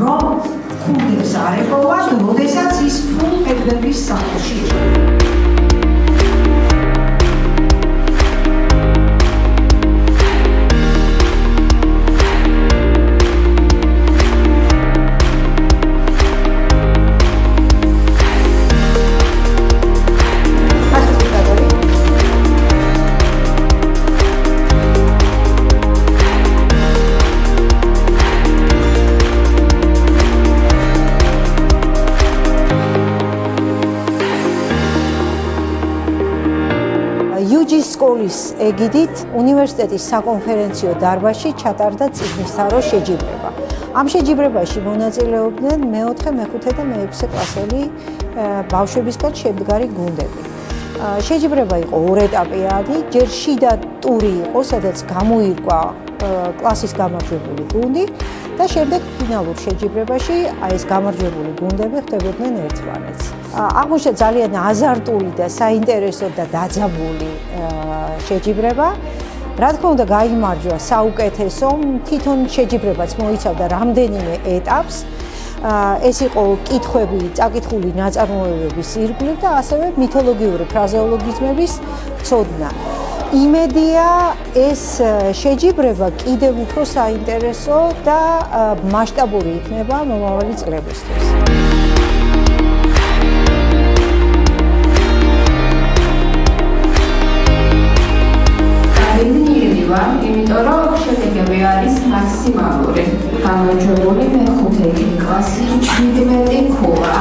რომ ხუნდებს არ ეპოვათ, როდესაც ის ფულ ფერდების სახლში იუჯის სკოლის ეგიდით უნივერსიტეტის საკონფერენციო დარბაზში ჩატარდა წიგნისთავრო შეჯიბრება. ამ შეჯიბრებაში მონაწილეობდნენ მე-4, მე-5 და მე-6 კლასელი ბავშვებისგან შემდგარი გუნდები. შეჯიბრება იყო ორეტაპიანი, ჯერ შიდა ტური იყო, სადაც გამოირკვა კლასის გამარჯვებული გუნდი და შემდეგ ფინალურ შეჯიბრებაში ეს გამარჯვებული გუნდები ხდებოდნენ ერთმანეთს. აღმოჩნდა ძალიან აზარტული და საინტერესო და დაძაბული შეჯიბრება. რა თქმა უნდა, გაიმარჯვა საუკეთესო, თვითონ შეჯიბრებაც მოიცავდა რამდენიმე ეტაპს. ეს იყო კითხვები წაკითხული ნაწარმოებების ირგვლივ და ასევე მითოლოგიური ფრაზეოლოგიზმების ცოდნა. იმედია ეს შეჯიბრება კიდევ უფრო საინტერესო და მასშტაბური იქნება მომავალი წლებისთვის. იმიტომ რომ შედეგები არის მაქსიმალური. გამარჯვებული მე-5 კლასი 17 ქულა.